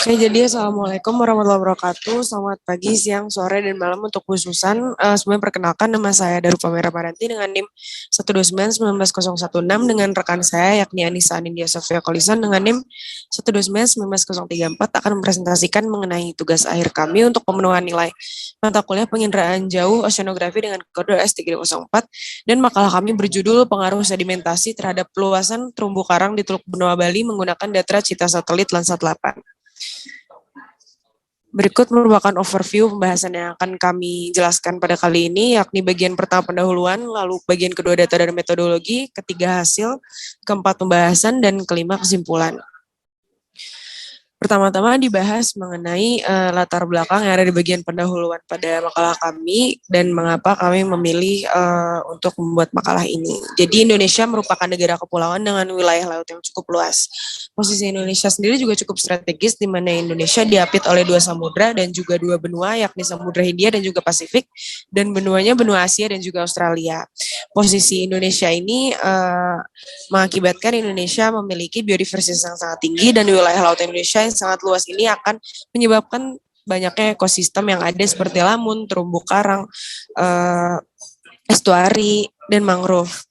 Oke, jadi Assalamualaikum warahmatullahi wabarakatuh. Selamat pagi, siang, sore, dan malam untuk Bu Susan. Sebelumnya perkenalkan nama saya Darupa Merah-Maranti dengan NIM 129-19016 dengan rekan saya yakni Anissa Anindya Sofia Kolisan dengan NIM 129-19034 akan mempresentasikan mengenai tugas akhir kami untuk pemenuhan nilai mata kuliah penginderaan jauh oceanografi dengan kode S304 dan makalah kami berjudul Pengaruh Sedimentasi terhadap Peluasan Terumbu Karang di Teluk Benoa Bali menggunakan data cita satelit Landsat 8. Berikut merupakan overview pembahasan yang akan kami jelaskan pada kali ini, yakni bagian pertama pendahuluan, lalu bagian kedua data dan metodologi, ketiga hasil, keempat pembahasan, dan kelima kesimpulan. Pertama-tama dibahas mengenai latar belakang yang ada di bagian pendahuluan pada makalah kami dan mengapa kami memilih untuk membuat makalah ini. Jadi Indonesia merupakan negara kepulauan dengan wilayah laut yang cukup luas. Posisi Indonesia sendiri juga cukup strategis di mana Indonesia diapit oleh dua samudra dan juga dua benua yakni Samudra Hindia dan juga Pasifik dan benuanya benua Asia dan juga Australia. Posisi Indonesia ini mengakibatkan Indonesia memiliki biodiversitas yang sangat tinggi dan di wilayah laut Indonesia yang sangat luas ini akan menyebabkan banyaknya ekosistem yang ada seperti lamun, terumbu karang, estuari, dan mangrove.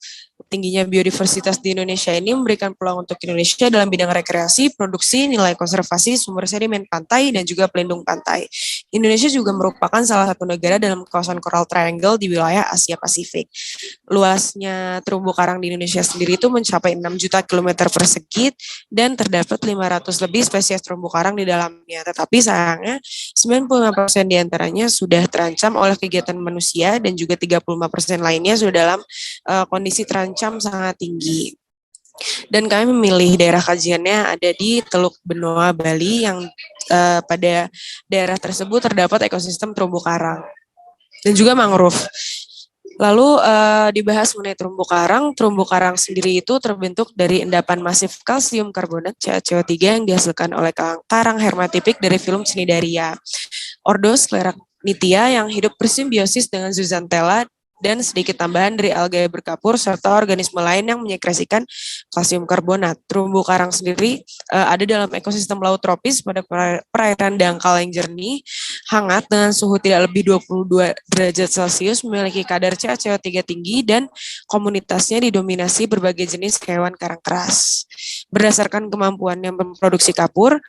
Tingginya biodiversitas di Indonesia ini memberikan peluang untuk Indonesia dalam bidang rekreasi, produksi, nilai konservasi, sumber sedimen pantai, dan juga pelindung pantai. Indonesia juga merupakan salah satu negara dalam kawasan Coral Triangle di wilayah Asia Pasifik. Luasnya terumbu karang di Indonesia sendiri itu mencapai 6 juta kilometer persegi dan terdapat 500 lebih spesies terumbu karang di dalamnya. Tetapi sayangnya 95% diantaranya sudah terancam oleh kegiatan manusia dan juga 35% lainnya sudah dalam kondisi terancam sangat tinggi. Dan kami memilih daerah kajiannya ada di Teluk Benoa Bali yang pada daerah tersebut terdapat ekosistem terumbu karang dan juga mangrove. Lalu dibahas mengenai terumbu karang. Terumbu karang sendiri itu terbentuk dari endapan masif kalsium karbonat CaCO3 yang dihasilkan oleh karang hermatipik dari filum Cnidaria. Ordo Scleractinia yang hidup bersimbiosis dengan Zooxanthellae dan sedikit tambahan dari alga berkapur serta organisme lain yang menyekresikan kalsium karbonat. Terumbu karang sendiri ada dalam ekosistem laut tropis pada perairan dangkal yang jernih, hangat dengan suhu tidak lebih 22 derajat Celcius, memiliki kadar CaCO3 tinggi dan komunitasnya didominasi berbagai jenis hewan karang keras. Berdasarkan kemampuannya memproduksi kapur,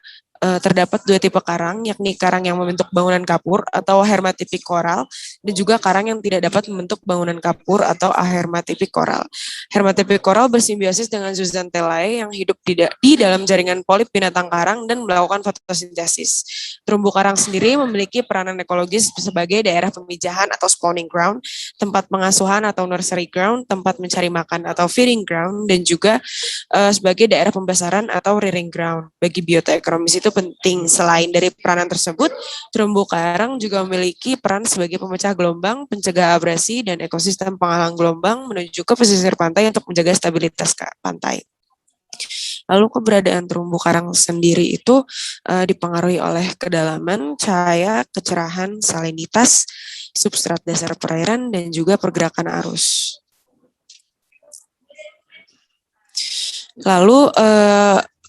terdapat dua tipe karang, yakni karang yang membentuk bangunan kapur atau hermatipik koral, dan juga karang yang tidak dapat membentuk bangunan kapur atau ahermatipik koral. Hermatipik koral bersimbiosis dengan Zooxanthellae yang hidup di dalam jaringan polip binatang karang dan melakukan fotosintesis. Terumbu karang sendiri memiliki peranan ekologis sebagai daerah pemijahan atau spawning ground, tempat pengasuhan atau nursery ground, tempat mencari makan atau feeding ground, dan juga sebagai daerah pembesaran atau rearing ground. Bagi biota ekonomis itu penting. Selain dari peranan tersebut, terumbu karang juga memiliki peran sebagai pemecah gelombang, pencegah abrasi, dan ekosistem penghalang gelombang menuju ke pesisir pantai untuk menjaga stabilitas pantai. Lalu keberadaan terumbu karang sendiri itu dipengaruhi oleh kedalaman, cahaya, kecerahan, salinitas, substrat dasar perairan, dan juga pergerakan arus. Lalu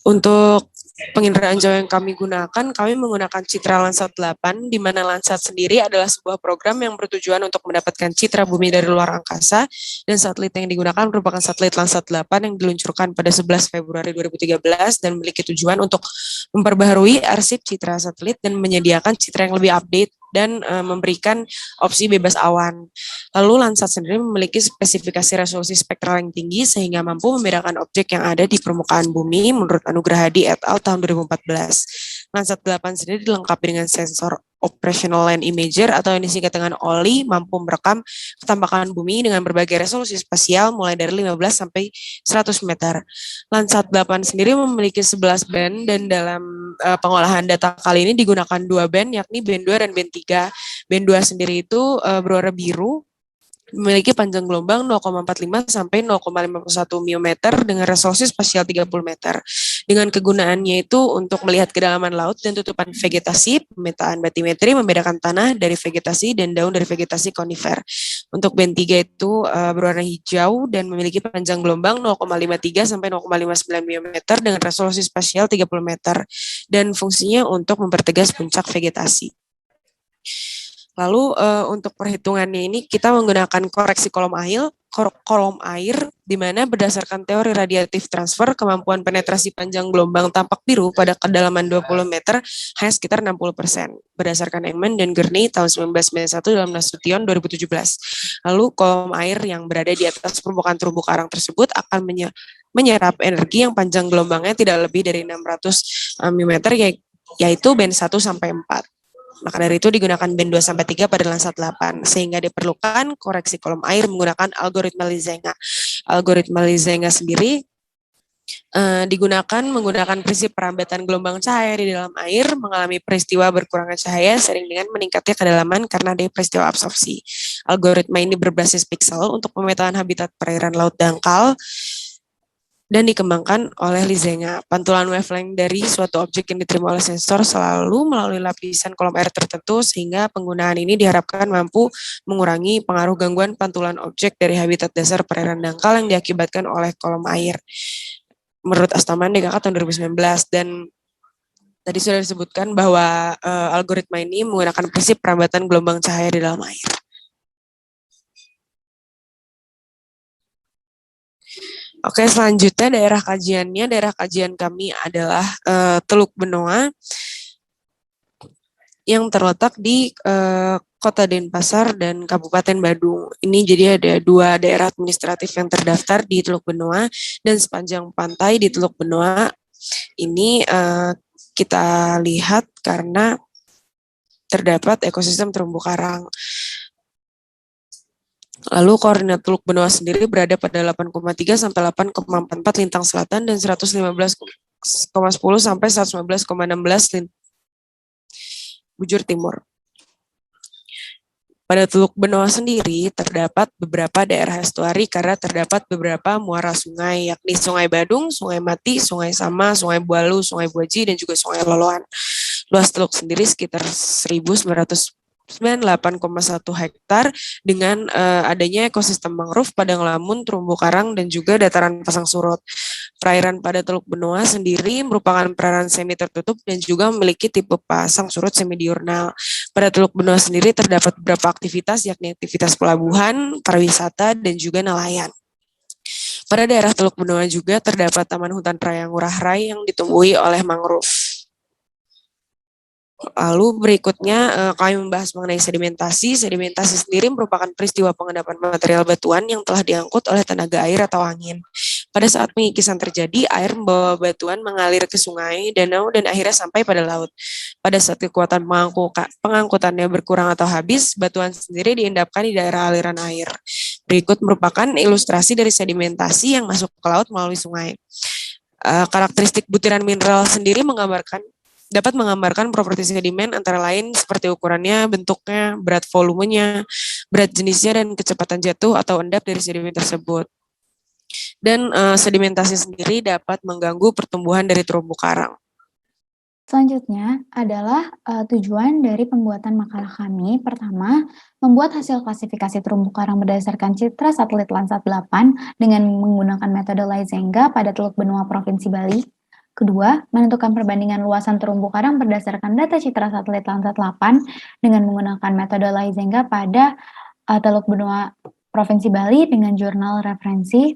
untuk penginderaan jauh yang kami gunakan, kami menggunakan citra Landsat 8, di mana Landsat sendiri adalah sebuah program yang bertujuan untuk mendapatkan citra bumi dari luar angkasa, dan satelit yang digunakan merupakan satelit Landsat 8 yang diluncurkan pada 11 Februari 2013 dan memiliki tujuan untuk memperbaharui arsip citra satelit dan menyediakan citra yang lebih update dan memberikan opsi bebas awan. Lalu Landsat sendiri memiliki spesifikasi resolusi spektral yang tinggi sehingga mampu membedakan objek yang ada di permukaan bumi menurut Anugrah Hadi et al. Tahun 2014. Landsat 8 sendiri dilengkapi dengan sensor Operational Land Imager atau yang disingkat dengan OLI, mampu merekam ketampakan bumi dengan berbagai resolusi spasial mulai dari 15 sampai 100 meter. Landsat 8 sendiri memiliki 11 band dan dalam pengolahan data kali ini digunakan 2 band yakni band 2 dan band 3. Band 2 sendiri itu berwarna biru, memiliki panjang gelombang 0,45 sampai 0,51 miometer dengan resolusi spasial 30 meter. Dengan kegunaannya itu untuk melihat kedalaman laut dan tutupan vegetasi, pemetaan batimetri membedakan tanah dari vegetasi dan daun dari vegetasi konifer. Untuk band 3 itu berwarna hijau dan memiliki panjang gelombang 0,53 sampai 0,59 mm dengan resolusi spasial 30 meter dan fungsinya untuk mempertegas puncak vegetasi. Lalu untuk perhitungannya ini kita menggunakan koreksi kolom air di mana berdasarkan teori radiatif transfer kemampuan penetrasi panjang gelombang tampak biru pada kedalaman 20 meter hanya sekitar 60%. Berdasarkan Engman dan Gurney tahun 1991 dalam Nasution 2017. Lalu kolom air yang berada di atas permukaan terumbu karang tersebut akan menyerap energi yang panjang gelombangnya tidak lebih dari 600 mm yaitu band 1 sampai 4. Maka dari itu digunakan band 2 sampai 3 pada Landsat 8 sehingga diperlukan koreksi kolom air menggunakan algoritma Lizenga. Algoritma Lizenga sendiri digunakan menggunakan prinsip perambatan gelombang cahaya di dalam air mengalami peristiwa berkurangnya cahaya sering dengan meningkatnya kedalaman karena ada peristiwa absorpsi. Algoritma ini berbasis piksel untuk pemetaan habitat perairan laut dangkal dan dikembangkan oleh Lizenga. Pantulan wavelength dari suatu objek yang diterima oleh sensor selalu melalui lapisan kolom air tertentu sehingga penggunaan ini diharapkan mampu mengurangi pengaruh gangguan pantulan objek dari habitat dasar perairan dangkal yang diakibatkan oleh kolom air. Menurut Astaman DKK tahun 2019 dan tadi sudah disebutkan bahwa algoritma ini menggunakan prinsip perambatan gelombang cahaya di dalam air. Oke, selanjutnya daerah kajiannya. Daerah kajian kami adalah Teluk Benoa yang terletak di Kota Denpasar dan Kabupaten Badung. Ini jadi ada 2 daerah administratif yang terdaftar di Teluk Benoa dan sepanjang pantai di Teluk Benoa ini kita lihat karena terdapat ekosistem terumbu karang. Lalu koordinat Teluk Benoa sendiri berada pada 8,3 sampai 8,44 lintang selatan dan 115,10 sampai 115,16 bujur timur. Pada Teluk Benoa sendiri terdapat beberapa daerah estuari karena terdapat beberapa muara sungai, yakni Sungai Badung, Sungai Mati, Sungai Sama, Sungai Bualu, Sungai Buaji, dan juga Sungai Loloan. Luas teluk sendiri sekitar 1.998,1 hektar dengan adanya ekosistem mangrove, padang lamun, terumbu karang, dan juga dataran pasang surut. Perairan pada Teluk Benoa sendiri merupakan perairan semi tertutup dan juga memiliki tipe pasang surut semi diurnal. Pada Teluk Benoa sendiri terdapat beberapa aktivitas yakni aktivitas pelabuhan, pariwisata, dan juga nelayan. Pada daerah Teluk Benoa juga terdapat Taman Hutan Raya Ngurah Rai yang ditumbuhi oleh mangrove. Lalu berikutnya kami membahas mengenai sedimentasi. Sedimentasi sendiri merupakan peristiwa pengendapan material batuan yang telah diangkut oleh tenaga air atau angin. Pada saat pengikisan terjadi, air membawa batuan mengalir ke sungai, danau, dan akhirnya sampai pada laut. Pada saat kekuatan pengangkutannya berkurang atau habis, batuan sendiri diendapkan di daerah aliran air. Berikut merupakan ilustrasi dari sedimentasi yang masuk ke laut melalui sungai. Karakteristik butiran mineral sendiri dapat menggambarkan properti sedimen antara lain seperti ukurannya, bentuknya, berat volumenya, berat jenisnya, dan kecepatan jatuh atau endap dari sedimen tersebut. Dan sedimentasi sendiri dapat mengganggu pertumbuhan dari terumbu karang. Selanjutnya adalah tujuan dari pembuatan makalah kami. Pertama, membuat hasil klasifikasi terumbu karang berdasarkan citra satelit Landsat 8 dengan menggunakan metode Lizenga pada Teluk Benoa Provinsi Bali. Kedua, menentukan perbandingan luasan terumbu karang berdasarkan data citra satelit Landsat 8 dengan menggunakan metode Lizenga pada Teluk Benoa Provinsi Bali dengan jurnal referensi.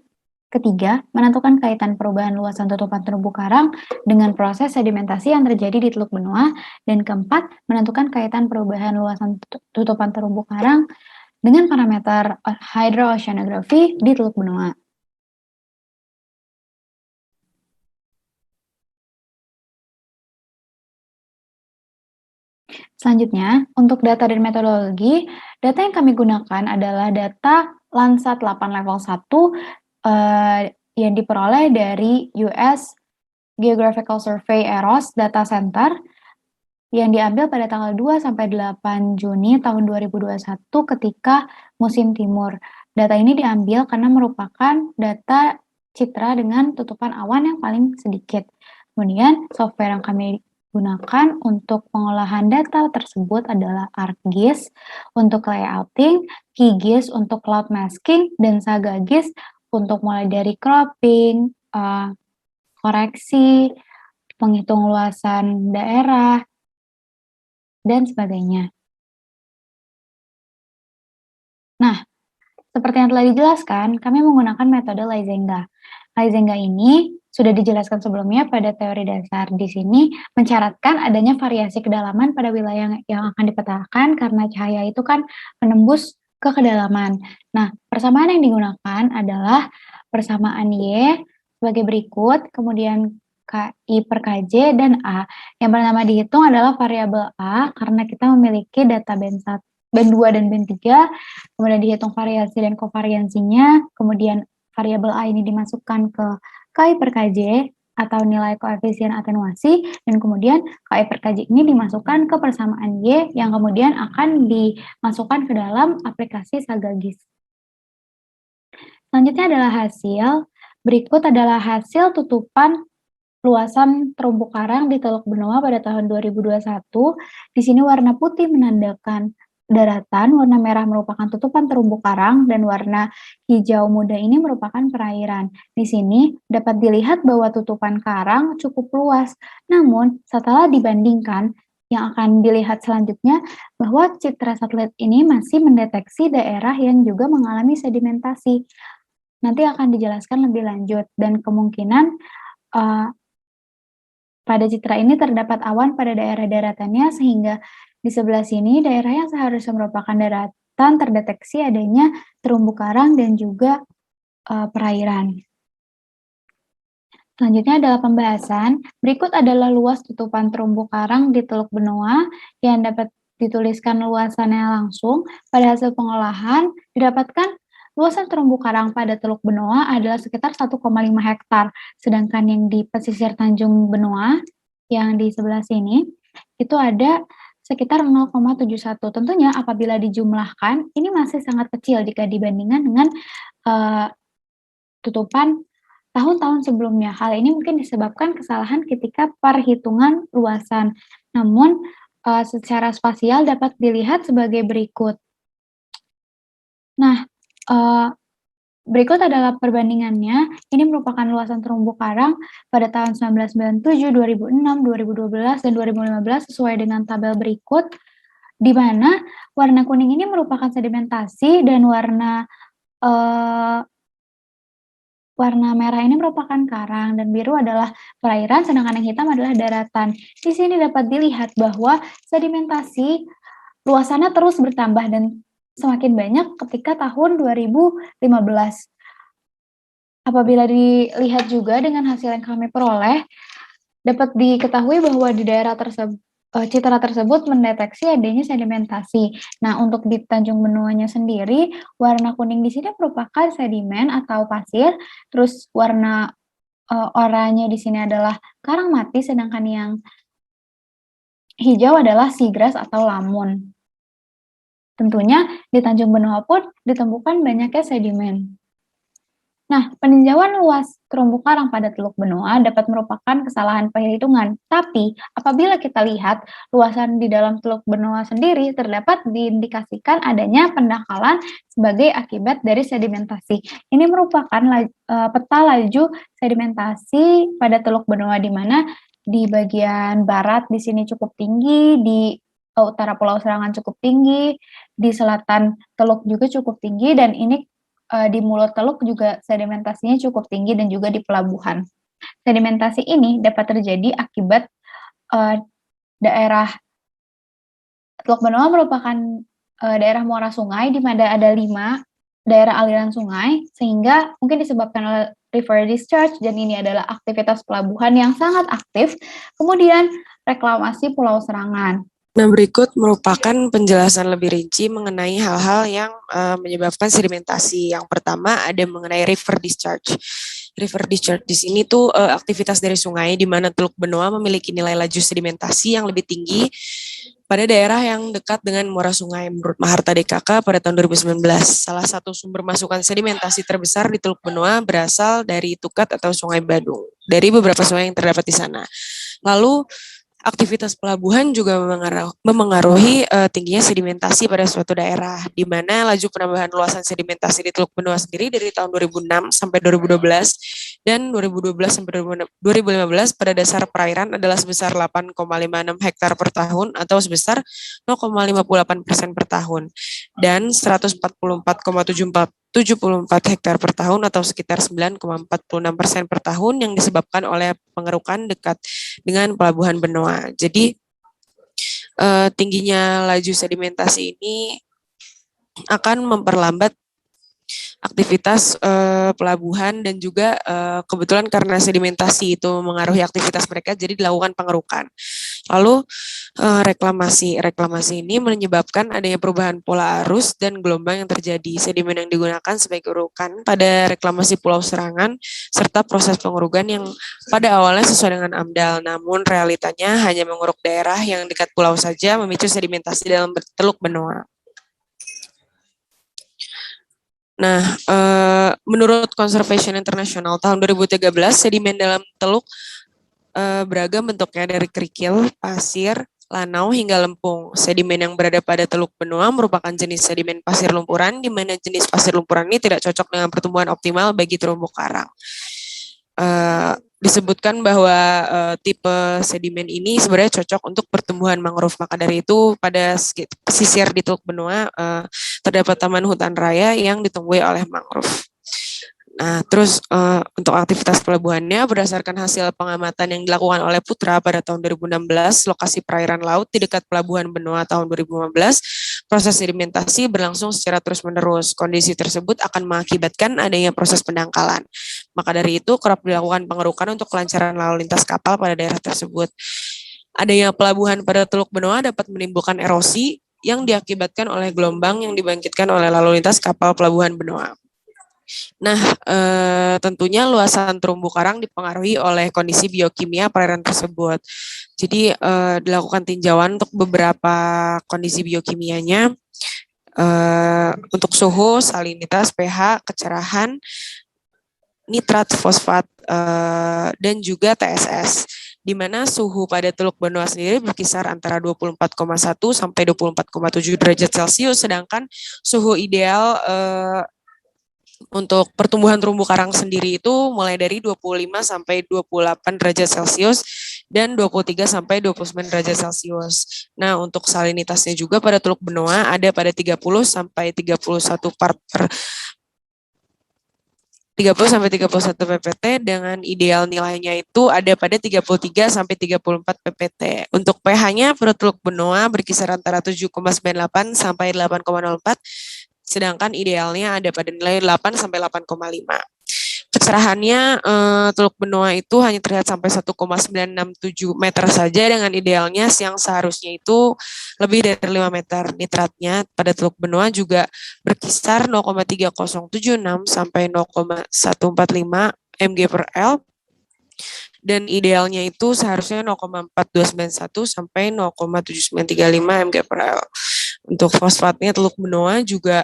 Ketiga, menentukan kaitan perubahan luasan tutupan terumbu karang dengan proses sedimentasi yang terjadi di Teluk Benoa. Dan keempat, menentukan kaitan perubahan luasan tutupan terumbu karang dengan parameter hydrooceanography di Teluk Benoa. Selanjutnya, untuk data dan metodologi, data yang kami gunakan adalah data Landsat 8 level 1 yang diperoleh dari US Geographical Survey (EROS) Data Center yang diambil pada tanggal 2 sampai 8 Juni tahun 2021 ketika musim timur. Data ini diambil karena merupakan data citra dengan tutupan awan yang paling sedikit. Kemudian software yang kami gunakan untuk pengolahan data tersebut adalah ArcGIS untuk layouting, Higis untuk cloud masking, dan Sagagis untuk mulai dari cropping, koreksi, penghitung luasan daerah, dan sebagainya. Nah, seperti yang telah dijelaskan, kami menggunakan metode Lysenga. Lysenga ini sudah dijelaskan sebelumnya pada teori dasar. Di sini mensyaratkan adanya variasi kedalaman pada wilayah yang akan dipetakan karena cahaya itu kan menembus ke kedalaman. Nah, persamaan yang digunakan adalah persamaan Y sebagai berikut, kemudian KI per KJ dan A. Yang pertama dihitung adalah variabel A karena kita memiliki data band 1, band 2 dan band 3, kemudian dihitung variasi dan kovariansinya, kemudian variabel A ini dimasukkan ke KI per KJ atau nilai koefisien atenuasi, dan kemudian KI per KJ ini dimasukkan ke persamaan Y yang kemudian akan dimasukkan ke dalam aplikasi Sagagis. Selanjutnya adalah hasil. Berikut adalah hasil tutupan luasan terumbu karang di Teluk Benoa pada tahun 2021. Di sini warna putih menandakan daratan, warna merah merupakan tutupan terumbu karang, dan warna hijau muda ini merupakan perairan. Di sini dapat dilihat bahwa tutupan karang cukup luas. Namun, setelah dibandingkan, yang akan dilihat selanjutnya bahwa citra satelit ini masih mendeteksi daerah yang juga mengalami sedimentasi. Nanti akan dijelaskan lebih lanjut, dan kemungkinan pada citra ini terdapat awan pada daerah daratannya, sehingga di sebelah sini daerah yang seharusnya merupakan daratan terdeteksi adanya terumbu karang dan juga perairan. Selanjutnya adalah pembahasan. Berikut adalah luas tutupan terumbu karang di Teluk Benoa yang dapat dituliskan luasannya langsung. Pada hasil pengolahan didapatkan luasan terumbu karang pada Teluk Benoa adalah sekitar 1,5 hektar, sedangkan yang di pesisir Tanjung Benoa yang di sebelah sini itu ada sekitar 0,71. Tentunya apabila dijumlahkan ini masih sangat kecil jika dibandingkan dengan tutupan tahun-tahun sebelumnya. Hal ini mungkin disebabkan kesalahan ketika perhitungan luasan. Namun secara spasial dapat dilihat sebagai berikut. Nah, berikut adalah perbandingannya. Ini merupakan luasan terumbu karang pada tahun 1997, 2006, 2012, dan 2015 sesuai dengan tabel berikut, di mana warna kuning ini merupakan sedimentasi dan warna merah ini merupakan karang, dan biru adalah perairan, sedangkan yang hitam adalah daratan. Di sini dapat dilihat bahwa sedimentasi luasannya terus bertambah dan semakin banyak ketika tahun 2015. Apabila dilihat juga dengan hasil yang kami peroleh, dapat diketahui bahwa di daerah tersebut citra tersebut mendeteksi adanya sedimentasi. Nah, untuk di Tanjung Benuanya sendiri, warna kuning di sini merupakan sedimen atau pasir, terus warna oranye di sini adalah karang mati, sedangkan yang hijau adalah seagrass atau lamun. Tentunya di Tanjung Benoa pun ditemukan banyaknya sedimen. Nah, peninjauan luas terumbu karang pada Teluk Benoa dapat merupakan kesalahan perhitungan. Tapi, apabila kita lihat luasan di dalam Teluk Benoa sendiri, terdapat diindikasikan adanya pendangkalan sebagai akibat dari sedimentasi. Ini merupakan peta laju sedimentasi pada Teluk Benoa, di mana di bagian barat di sini cukup tinggi, di utara Pulau Serangan cukup tinggi, di selatan Teluk juga cukup tinggi, dan ini di mulut teluk juga sedimentasinya cukup tinggi, dan juga di pelabuhan. Sedimentasi ini dapat terjadi akibat daerah Teluk Benoa merupakan daerah muara sungai, di mana ada 5 daerah aliran sungai, sehingga mungkin disebabkan oleh river discharge, dan ini adalah aktivitas pelabuhan yang sangat aktif. Kemudian reklamasi Pulau Serangan. Nah, berikut merupakan penjelasan lebih rinci mengenai hal-hal yang menyebabkan sedimentasi. Yang pertama ada mengenai river discharge. River discharge di sini tuh aktivitas dari sungai, di mana Teluk Benoa memiliki nilai laju sedimentasi yang lebih tinggi pada daerah yang dekat dengan muara sungai. Menurut Maharta DKK pada tahun 2019, salah satu sumber masukan sedimentasi terbesar di Teluk Benoa berasal dari Tukat atau Sungai Badung, dari beberapa sungai yang terdapat di sana. Lalu Aktivitas pelabuhan juga memengaruhi tingginya sedimentasi pada suatu daerah, di mana laju penambahan luasan sedimentasi di Teluk Benoa sendiri dari tahun 2006 sampai 2012 dan 2012 sampai 2015 pada dasar perairan adalah sebesar 8,56 hektar per tahun atau sebesar 0,58% per tahun dan 144,74 hektar per tahun atau sekitar 9,46% per tahun yang disebabkan oleh pengerukan dekat dengan pelabuhan Benoa. Jadi tingginya laju sedimentasi ini akan memperlambat aktivitas pelabuhan dan juga kebetulan karena sedimentasi itu mengaruhi aktivitas mereka, jadi dilakukan pengerukan. Lalu reklamasi ini menyebabkan adanya perubahan pola arus dan gelombang yang terjadi. Sedimen yang digunakan sebagai urukan pada reklamasi Pulau Serangan serta proses pengurukan yang pada awalnya sesuai dengan AMDAL, namun realitanya hanya menguruk daerah yang dekat pulau saja, memicu sedimentasi dalam Teluk Benoa. Nah, menurut Conservation International tahun 2013, sedimen dalam teluk beragam bentuknya dari kerikil, pasir, lanau, hingga lempung. Sedimen yang berada pada Teluk Benoa merupakan jenis sedimen pasir lumpuran, di mana jenis pasir lumpuran ini tidak cocok dengan pertumbuhan optimal bagi terumbu karang. Disebutkan bahwa tipe sedimen ini sebenarnya cocok untuk pertumbuhan mangrove. Maka dari itu pada pesisir di Teluk Benoa terdapat taman hutan raya yang ditumbuhi oleh mangrove. Nah, terus untuk aktivitas pelabuhannya berdasarkan hasil pengamatan yang dilakukan oleh Putra pada tahun 2016, lokasi perairan laut di dekat pelabuhan Benoa tahun 2015, proses sedimentasi berlangsung secara terus-menerus. Kondisi tersebut akan mengakibatkan adanya proses pendangkalan. Maka dari itu kerap dilakukan pengerukan untuk kelancaran lalu lintas kapal pada daerah tersebut. Adanya pelabuhan pada Teluk Benoa dapat menimbulkan erosi yang diakibatkan oleh gelombang yang dibangkitkan oleh lalu lintas kapal pelabuhan Benoa. Nah, tentunya luasan terumbu karang dipengaruhi oleh kondisi biokimia perairan tersebut. Jadi dilakukan tinjauan untuk beberapa kondisi biokimianya, untuk suhu, salinitas, pH, kecerahan, nitrat, fosfat, dan juga TSS, di mana suhu pada Teluk Benoa sendiri berkisar antara 24,1 sampai 24,7 derajat Celcius, sedangkan suhu ideal untuk pertumbuhan terumbu karang sendiri itu mulai dari 25 sampai 28 derajat Celcius dan 23 sampai 29 derajat Celcius. Nah, untuk salinitasnya juga pada Teluk Benoa ada pada 30 sampai 31 part per 30 sampai 31 ppt dengan ideal nilainya itu ada pada 33 sampai 34 ppt. Untuk pH-nya pada Teluk Benoa berkisar antara 7,98 sampai 8,04, sedangkan idealnya ada pada nilai 8 sampai 8,5. Kecerahannya Teluk Benoa itu hanya terlihat sampai 1,967 meter saja dengan idealnya yang seharusnya itu lebih dari 5 meter. Nitratnya pada Teluk Benoa juga berkisar 0,3076 sampai 0,145 mg per L dan idealnya itu seharusnya 0,4291 sampai 0,7935 mg per L. Untuk fosfatnya Teluk Benoa juga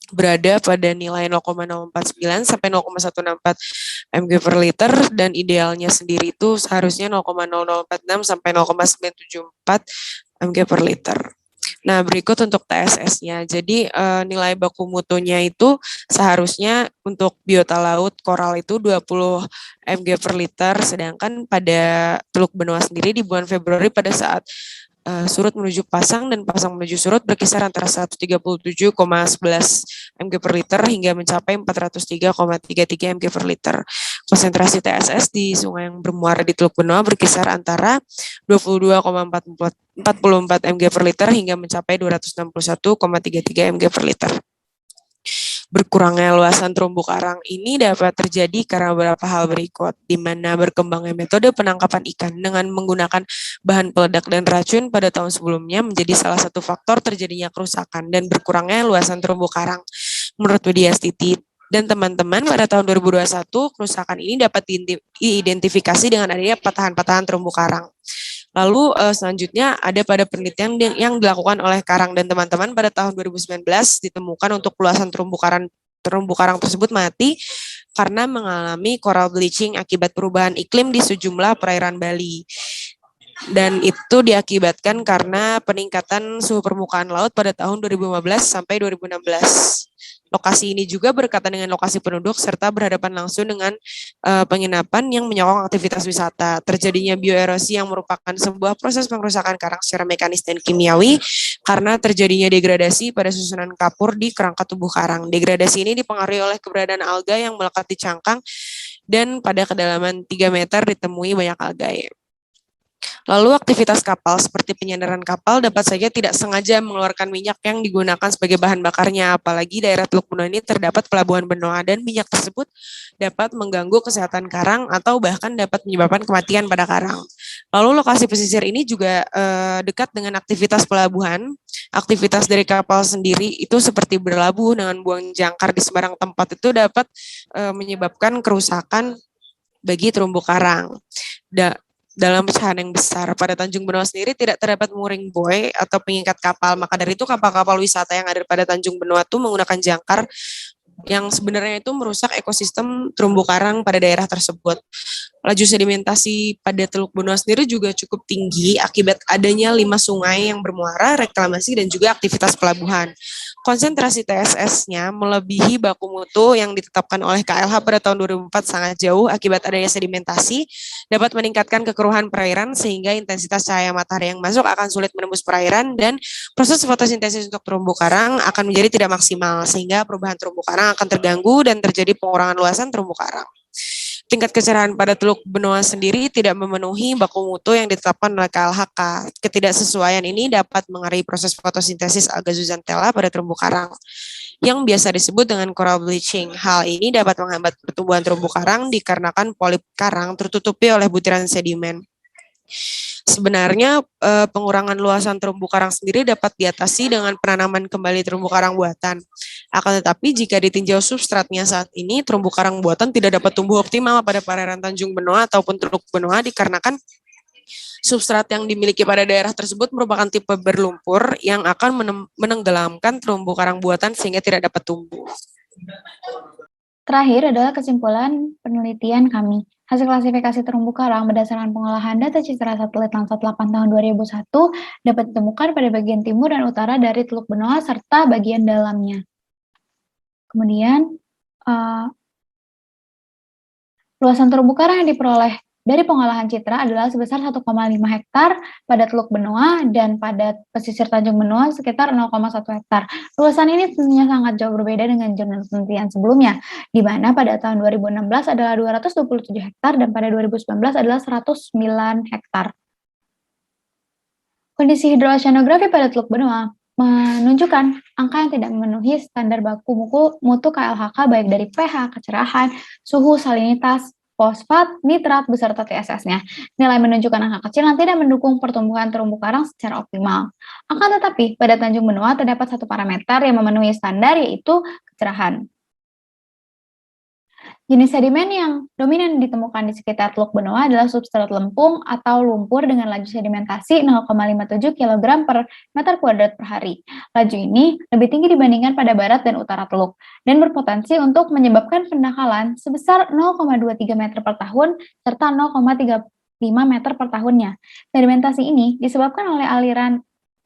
berada pada nilai 0,049 sampai 0,164 mg per liter dan idealnya sendiri itu seharusnya 0,0046 sampai 0,974 mg per liter. Nah, berikut untuk TSS-nya. Jadi nilai baku mutunya itu seharusnya untuk biota laut koral itu 20 mg per liter, sedangkan pada Teluk Benoa sendiri di bulan Februari pada saat surut menuju pasang dan pasang menuju surut berkisar antara 137,11 mg per liter hingga mencapai 403,33 mg per liter. Konsentrasi TSS di sungai yang bermuara di Teluk Benoa berkisar antara 22,44 mg per liter hingga mencapai 261,33 mg per liter. Berkurangnya luasan terumbu karang ini dapat terjadi karena beberapa hal berikut, di mana berkembangnya metode penangkapan ikan dengan menggunakan bahan peledak dan racun pada tahun sebelumnya menjadi salah satu faktor terjadinya kerusakan dan berkurangnya luasan terumbu karang. Menurut Widya Stuti dan teman-teman, pada tahun 2021 kerusakan ini dapat diidentifikasi dengan adanya patahan-patahan terumbu karang. Lalu selanjutnya ada pada penelitian yang dilakukan oleh Karang dan teman-teman pada tahun 2019 ditemukan untuk luasan terumbu karang tersebut mati karena mengalami coral bleaching akibat perubahan iklim di sejumlah perairan Bali. Dan itu diakibatkan karena peningkatan suhu permukaan laut pada tahun 2015 sampai 2016. Lokasi ini juga berdekatan dengan lokasi penduduk serta berhadapan langsung dengan penginapan yang menyokong aktivitas wisata. Terjadinya bioerosi yang merupakan sebuah proses pengerusakan karang secara mekanis dan kimiawi karena terjadinya degradasi pada susunan kapur di kerangka tubuh karang. Degradasi ini dipengaruhi oleh keberadaan alga yang melekat di cangkang dan pada kedalaman 3 meter ditemui banyak alga. Lalu aktivitas kapal seperti penyandaran kapal dapat saja tidak sengaja mengeluarkan minyak yang digunakan sebagai bahan bakarnya, apalagi daerah Teluk Benoa ini terdapat pelabuhan Benoa dan minyak tersebut dapat mengganggu kesehatan karang atau bahkan dapat menyebabkan kematian pada karang. Lalu lokasi pesisir ini juga dekat dengan aktivitas pelabuhan. Aktivitas dari kapal sendiri itu seperti berlabuh dengan buang jangkar di sembarang tempat itu dapat menyebabkan kerusakan bagi terumbu karang. Dalam pecahan yang besar. Pada Tanjung Benoa sendiri tidak terdapat mooring buoy atau pengikat kapal, maka dari itu kapal-kapal wisata yang ada pada Tanjung Benoa itu menggunakan jangkar yang sebenarnya itu merusak ekosistem terumbu karang pada daerah tersebut. Laju sedimentasi pada Teluk Benoa sendiri juga cukup tinggi akibat adanya 5 sungai yang bermuara, reklamasi, dan juga aktivitas pelabuhan. Konsentrasi TSS-nya melebihi baku mutu yang ditetapkan oleh KLH pada tahun 2004 sangat jauh akibat adanya sedimentasi, dapat meningkatkan kekeruhan perairan sehingga intensitas cahaya matahari yang masuk akan sulit menembus perairan dan proses fotosintesis untuk terumbu karang akan menjadi tidak maksimal sehingga perubahan terumbu karang akan terganggu dan terjadi pengurangan luasan terumbu karang. Tingkat kecerahan pada Teluk Benoa sendiri tidak memenuhi baku mutu yang ditetapkan oleh KLHK. Ketidaksesuaian ini dapat mengaruhi proses fotosintesis alga zooxanthella pada terumbu karang yang biasa disebut dengan coral bleaching. Hal ini dapat menghambat pertumbuhan terumbu karang dikarenakan polip karang tertutupi oleh butiran sedimen. Sebenarnya pengurangan luasan terumbu karang sendiri dapat diatasi dengan penanaman kembali terumbu karang buatan. Akan tetapi jika ditinjau substratnya saat ini, terumbu karang buatan tidak dapat tumbuh optimal pada perairan Tanjung Benoa ataupun Teluk Benoa dikarenakan substrat yang dimiliki pada daerah tersebut merupakan tipe berlumpur yang akan menenggelamkan terumbu karang buatan sehingga tidak dapat tumbuh. Terakhir adalah kesimpulan penelitian kami. Hasil klasifikasi terumbu karang berdasarkan pengolahan data citra satelit Landsat 8 tahun 2001 dapat ditemukan pada bagian timur dan utara dari Teluk Benoa serta bagian dalamnya. Kemudian, luasan terumbu karang yang diperoleh dari pengolahan citra adalah sebesar 1,5 hektar pada Teluk Benoa dan pada pesisir Tanjung Benoa sekitar 0,1 hektar. Luasan ini tentunya sangat jauh berbeda dengan jurnal penelitian sebelumnya, di mana pada tahun 2016 adalah 227 hektar dan pada 2019 adalah 109 hektar. Kondisi hidrooceanografi pada Teluk Benoa menunjukkan angka yang tidak memenuhi standar baku mutu KLHK baik dari pH, kecerahan, suhu, salinitas, fosfat, nitrat, beserta TSS-nya. Nilai menunjukkan angka kecil yang tidak mendukung pertumbuhan terumbu karang secara optimal. Akan tetapi, pada Tanjung Benoa terdapat satu parameter yang memenuhi standar, yaitu kecerahan. Jenis sedimen yang dominan ditemukan di sekitar Teluk Benoa adalah substrat lempung atau lumpur dengan laju sedimentasi 0,57 kg per meter kuadrat per hari. Laju ini lebih tinggi dibandingkan pada barat dan utara Teluk, dan berpotensi untuk menyebabkan pendangkalan sebesar 0,23 meter per tahun serta 0,35 meter per tahunnya. Sedimentasi ini disebabkan oleh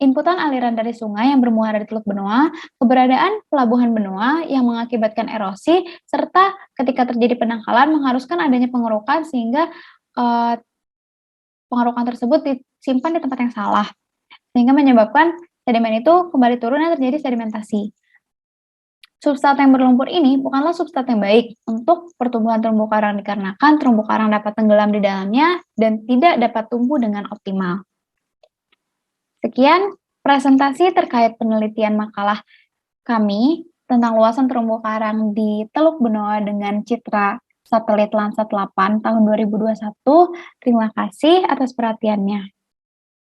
inputan aliran dari sungai yang bermuara di Teluk Benoa, keberadaan pelabuhan Benoa yang mengakibatkan erosi, serta ketika terjadi pendangkalan mengharuskan adanya pengerukan sehingga pengerukan tersebut disimpan di tempat yang salah, sehingga menyebabkan sedimen itu kembali turun dan terjadi sedimentasi. Substrat yang berlumpur ini bukanlah substrat yang baik untuk pertumbuhan terumbu karang dikarenakan terumbu karang dapat tenggelam di dalamnya dan tidak dapat tumbuh dengan optimal. Sekian presentasi terkait penelitian makalah kami tentang luasan terumbu karang di Teluk Benoa dengan citra satelit Landsat 8 tahun 2021. Terima kasih atas perhatiannya.